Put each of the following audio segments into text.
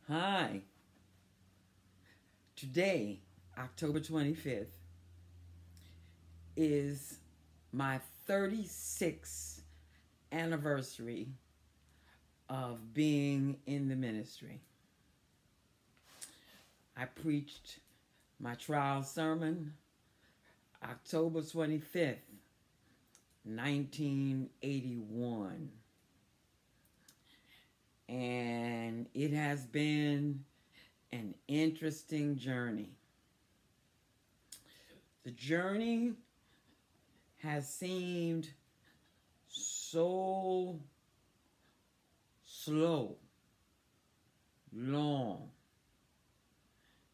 Hi. Today, October 25th, is my 36th anniversary of being in the ministry. I preached my trial sermon October 25th, 1981. And it has been an interesting journey. The journey has seemed so slow, long.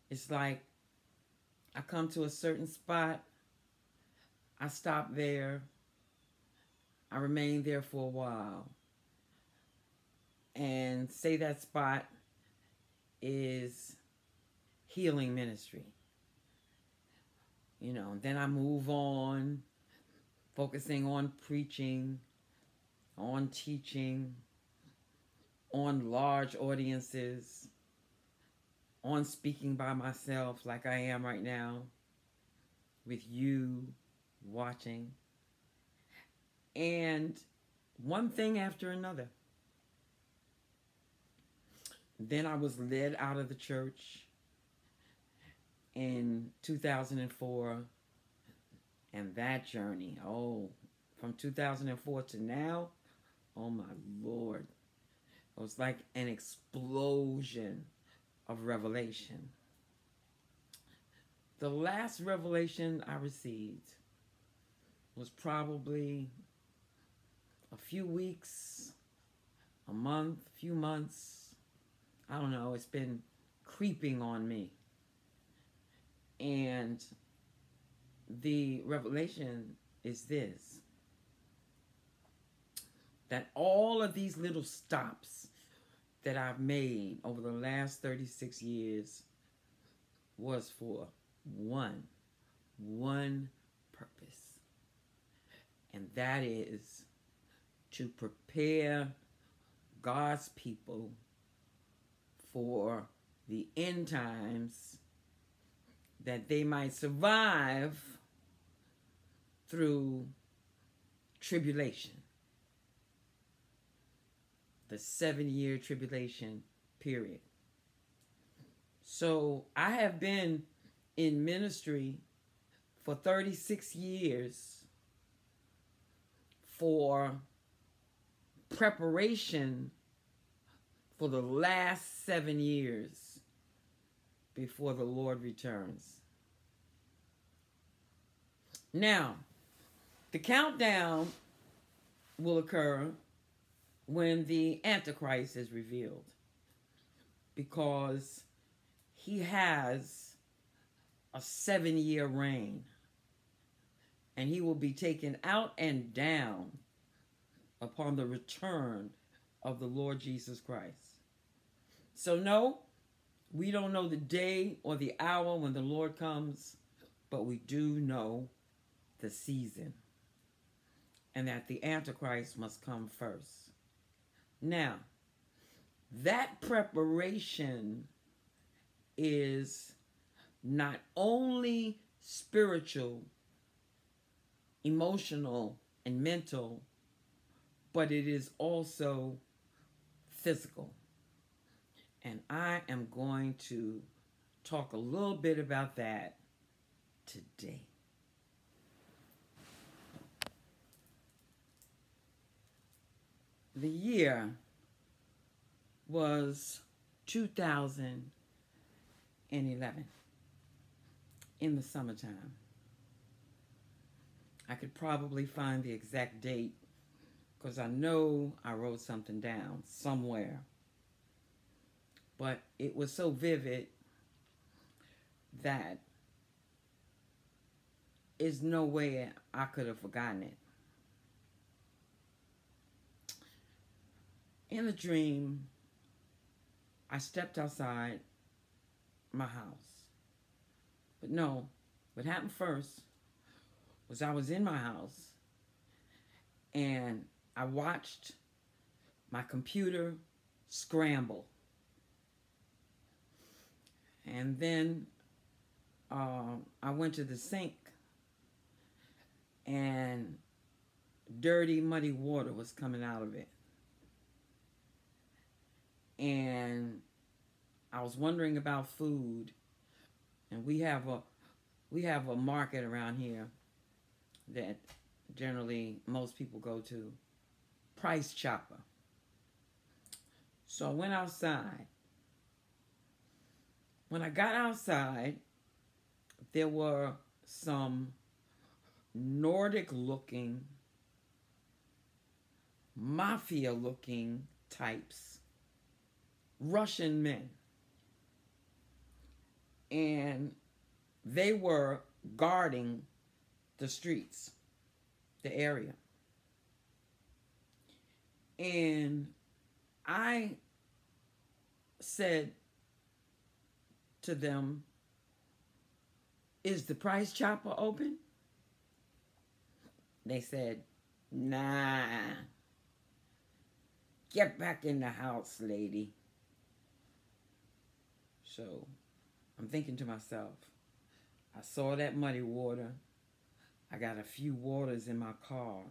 It's like I come to a certain spot, I stop there, I remain there for a while, and say that spot is healing ministry. Then I move on, focusing on preaching, on teaching, on large audiences, on speaking by myself like I am right now, with you watching, and one thing after another. Then I was led out of the church in 2004, and that journey, from 2004 to now, oh my Lord, it was like an explosion of revelation. The last revelation I received was probably a few weeks, a month, a few months. I don't know, it's been creeping on me. And the revelation is this: that all of these little stops that I've made over the last 36 years was for one purpose. And that is to prepare God's people for the end times, that they might survive through tribulation, the 7-year tribulation period. So I have been in ministry for 36 years for preparation for the last 7 years before the Lord returns. Now, the countdown will occur when the Antichrist is revealed, because he has a 7-year reign, and he will be taken out and down upon the return of the Lord Jesus Christ. So no, we don't know the day or the hour when the Lord comes, but we do know the season, and that the Antichrist must come first. Now, that preparation is not only spiritual, emotional, and mental, but it is also physical. And I am going to talk a little bit about that today. The year was 2011, in the summertime. I could probably find the exact date, because I know I wrote something down somewhere. But it was so vivid that there's no way I could have forgotten it. In a dream, I stepped outside my house. But no, what happened first was I was in my house, and I watched my computer scramble. And then I went to the sink, and dirty, muddy water was coming out of it. And I was wondering about food. And we have a market around here that generally most people go to, Price Chopper. So I went outside. When I got outside, there were some Nordic-looking, mafia-looking types, Russian men. And they were guarding the streets, the area. And I said to them, "Is the Price Chopper open?" They said, "Nah. Get back in the house, lady." So I'm thinking to myself, I saw that muddy water. I got a few waters in my car.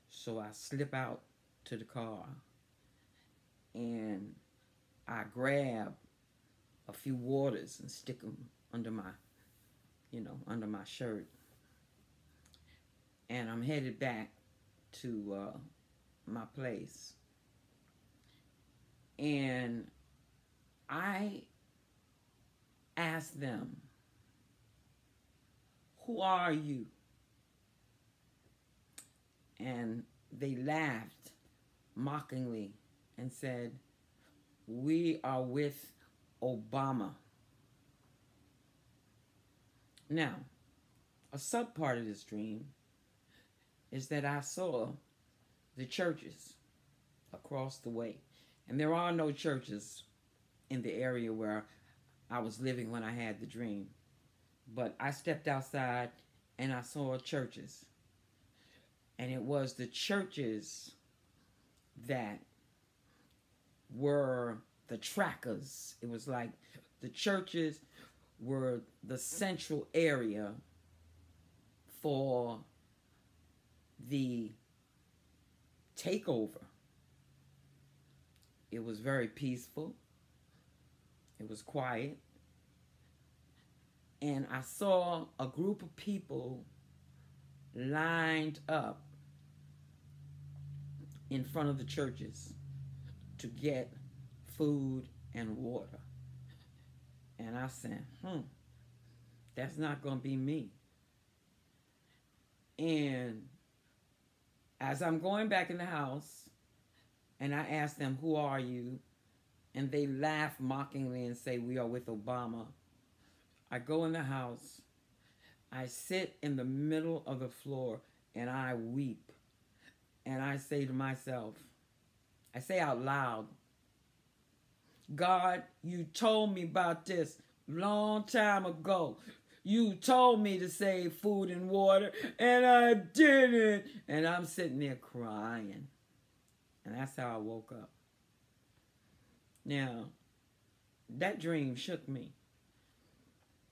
So I slip out to the car and I grab a few waters and stick them under my, under my shirt. And I'm headed back to my place. And I asked them, "Who are you?" And they laughed mockingly and said, "We are with Obama." Now, a sub-part of this dream is that I saw the churches across the way. And there are no churches in the area where I was living when I had the dream. But I stepped outside and I saw churches. And it was the churches that were the trackers. It was like the churches were the central area for the takeover. It was very peaceful. It was quiet. And I saw a group of people lined up in front of the churches to get food and water. And I said, that's not going to be me. And as I'm going back in the house, and I asked them, "Who are you?" And they laugh mockingly and say, "We are with Obama." I go in the house, I sit in the middle of the floor, and I weep. And I say to myself, I say out loud, "God, you told me about this long time ago. You told me to save food and water, and I didn't." And I'm sitting there crying. And that's how I woke up. Now, that dream shook me.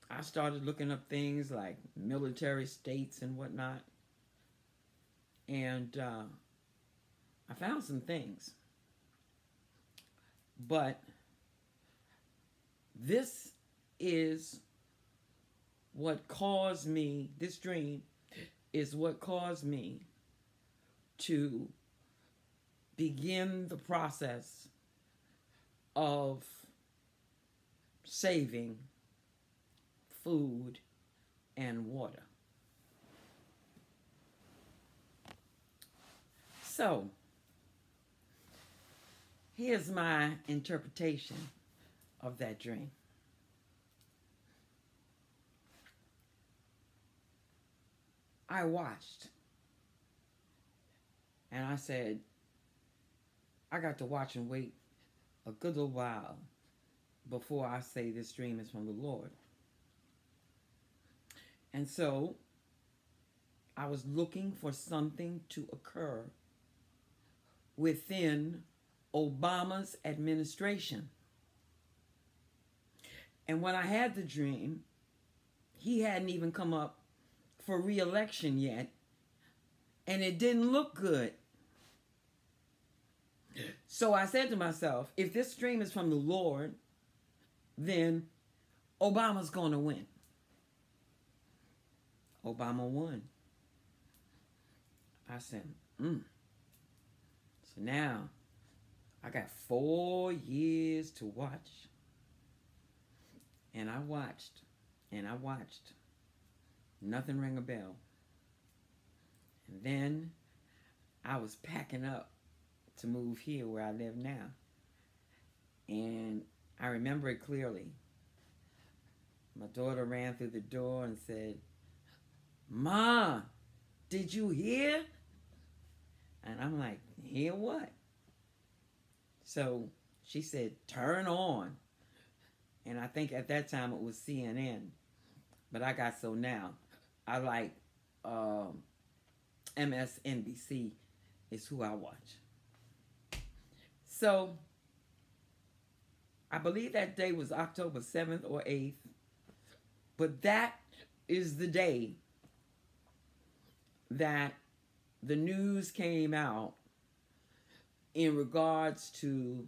I started looking up things like military states and whatnot. And I found some things. But this is what caused me, this dream is what caused me to begin the process of saving food and water. So, here's my interpretation of that dream. I watched, and I said, I got to watch and wait a good little while before I say this dream is from the Lord. And so I was looking for something to occur within Obama's administration. And when I had the dream, he hadn't even come up for re-election yet, and it didn't look good. So I said to myself, if this dream is from the Lord, then Obama's going to win. Obama won. I said, So now I got 4 years to watch. And I watched, and I watched. Nothing rang a bell. And then I was packing up to move here where I live now. And I remember it clearly. My daughter ran through the door and said, "Ma, did you hear?" And I'm like, "Hear what?" So she said, "Turn on." And I think at that time it was CNN. But I got so now. I like MSNBC is who I watch. So I believe that day was October 7th or 8th. But that is the day that the news came out in regards to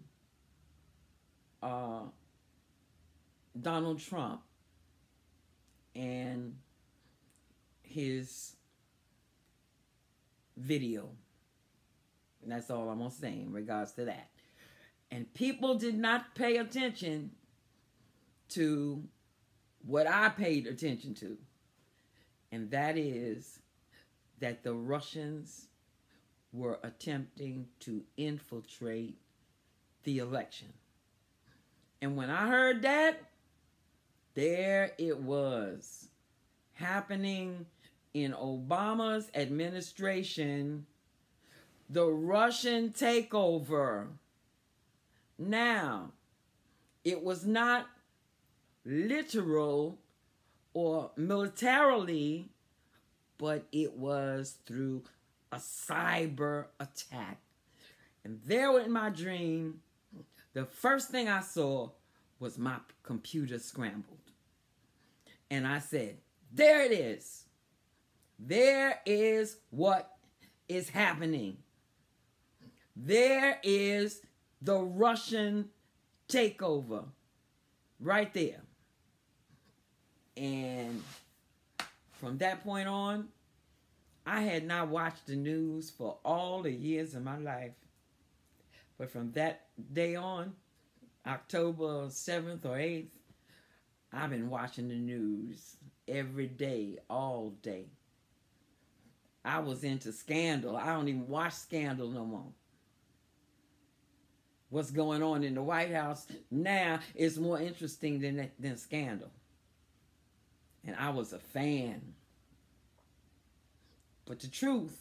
Donald Trump and his video. And that's all I'm going to say in regards to that. And people did not pay attention to what I paid attention to. And that is that the Russians were attempting to infiltrate the election. And when I heard that, there it was, happening in Obama's administration, the Russian takeover. Now, it was not literal or militarily, but it was through a cyber attack. And there in my dream, the first thing I saw was my computer scrambled. And I said, there it is. There is what is happening. There is the Russian takeover right there. And from that point on, I had not watched the news for all the years of my life. But from that day on, October 7th or 8th, I've been watching the news every day, all day. I was into Scandal. I don't even watch Scandal no more. What's going on in the White House now is more interesting than Scandal. And I was a fan. But the truth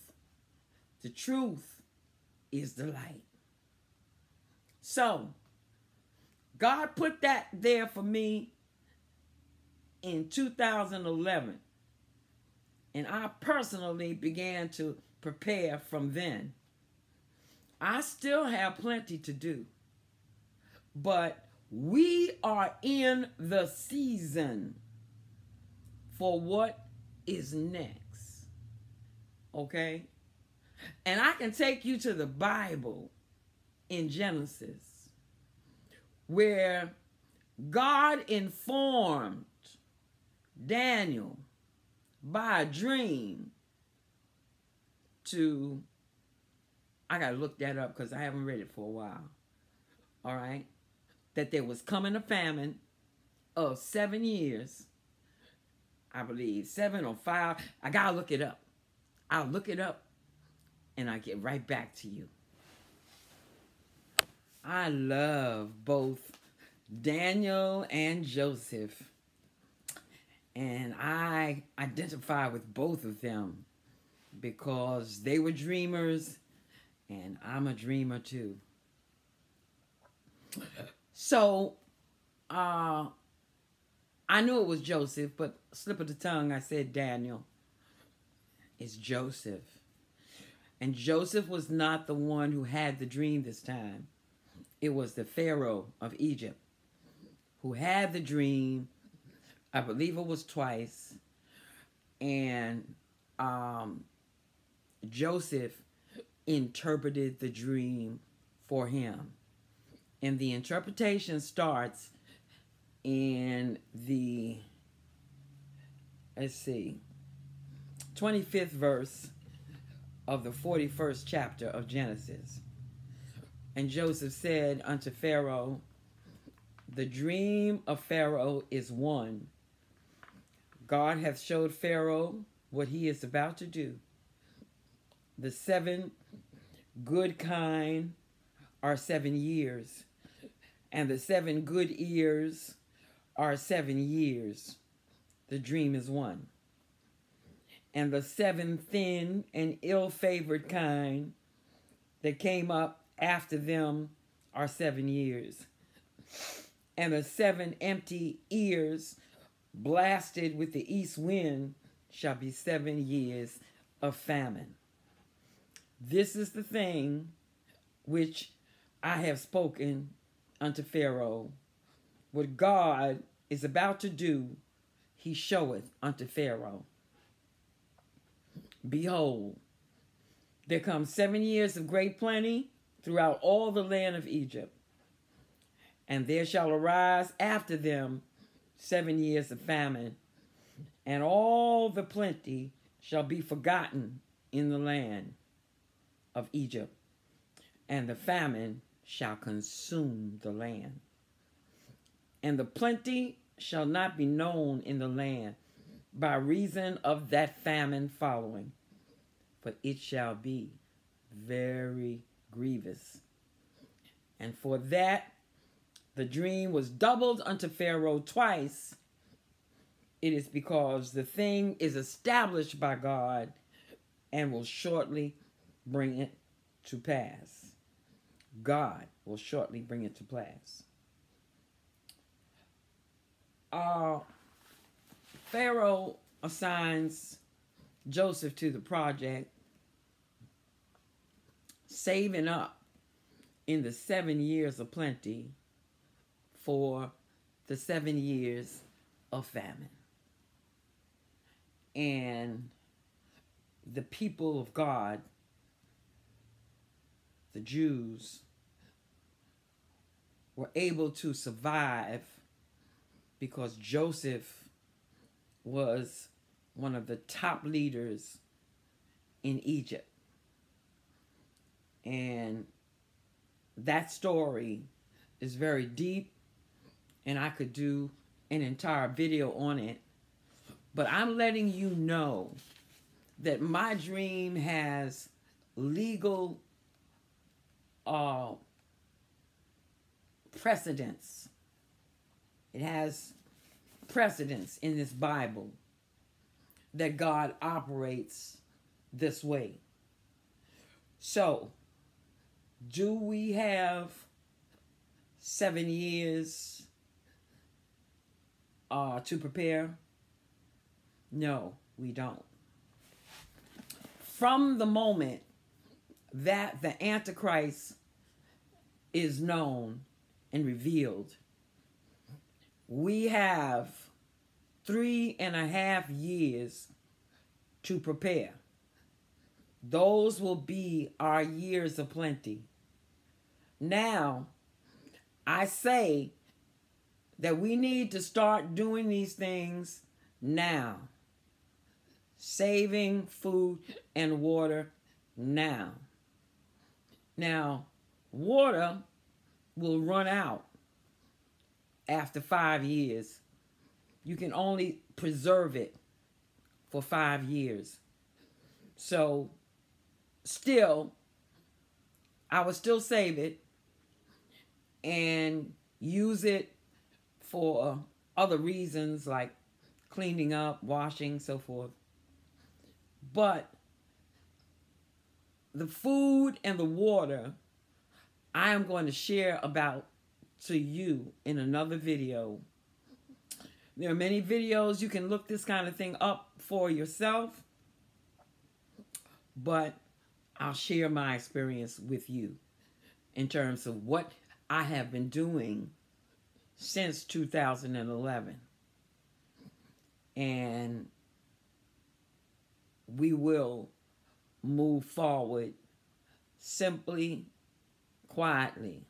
is the light. So, God put that there for me in 2011. And I personally began to prepare from then. I still have plenty to do. But we are in the season for what is next. Okay? And I can take you to the Bible in Genesis, where God informed Daniel by a dream to, I got to look that up because I haven't read it for a while. All right? That there was coming a famine of 7 years, I believe, 7 or 5. I got to look it up. I'll look it up and I'll get right back to you. I love both Daniel and Joseph. And I identify with both of them because they were dreamers and I'm a dreamer too. So, I knew it was Joseph, but slip of the tongue, I said Daniel. It's Joseph. And Joseph was not the one who had the dream this time. It was the Pharaoh of Egypt who had the dream. I believe it was twice. And Joseph interpreted the dream for him. And the interpretation starts in the, 25th verse of the 41st chapter of Genesis. And Joseph said unto Pharaoh, the dream of Pharaoh is one. God hath showed Pharaoh what he is about to do. The 7 good kine are 7 years, and the 7 good ears are 7 years. The dream is one. And the 7 thin and ill-favored kine that came up after them are 7 years. And the 7 empty ears blasted with the east wind shall be 7 years of famine. This is the thing which I have spoken unto Pharaoh. What God is about to do, he showeth unto Pharaoh. Behold, there come 7 years of great plenty throughout all the land of Egypt. And there shall arise after them 7 years of famine, and all the plenty shall be forgotten in the land of Egypt, and the famine shall consume the land. And the plenty shall not be known in the land by reason of that famine following, but it shall be very grievous. And for that the dream was doubled unto Pharaoh twice, it is because the thing is established by God and will shortly bring it to pass. God will shortly bring it to pass. Pharaoh assigns Joseph to the project, saving up in the 7 years of plenty for the 7 years of famine. And the people of God, the Jews, were able to survive because Joseph was one of the top leaders in Egypt. And that story is very deep, and I could do an entire video on it. But I'm letting you know that my dream has legal precedence. It has precedence in this Bible that God operates this way. So, do we have 7 years to prepare? No, we don't. From the moment that the Antichrist is known and revealed, we have 3.5 years to prepare. Those will be our years of plenty. Now, I say that we need to start doing these things now. Saving food and water now. Now, water will run out after 5 years. You can only preserve it for 5 years. So, still, I would still save it and use it for other reasons like cleaning up, washing, so forth. But the food and the water I am going to share about to you in another video. There are many videos. You can look this kind of thing up for yourself. But I'll share my experience with you in terms of what I have been doing since 2011. And we will move forward simply, quietly.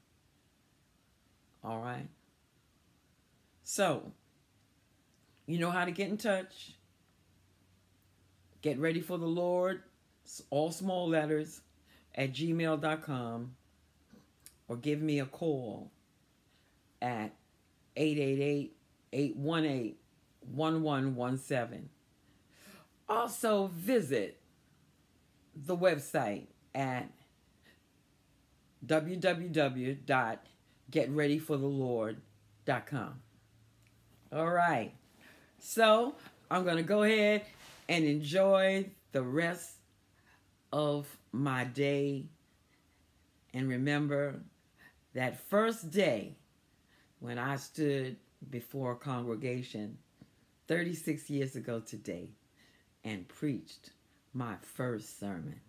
All right? So, you know how to get in touch. Get ready for the Lord, all small letters, at gmail.com, or give me a call at 888-818-1117. Also visit the website at www.getreadyforthelord.com. All right. So I'm going to go ahead and enjoy the rest of my day. And remember that first day when I stood before a congregation 36 years ago today and preached my first sermon.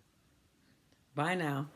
Bye now.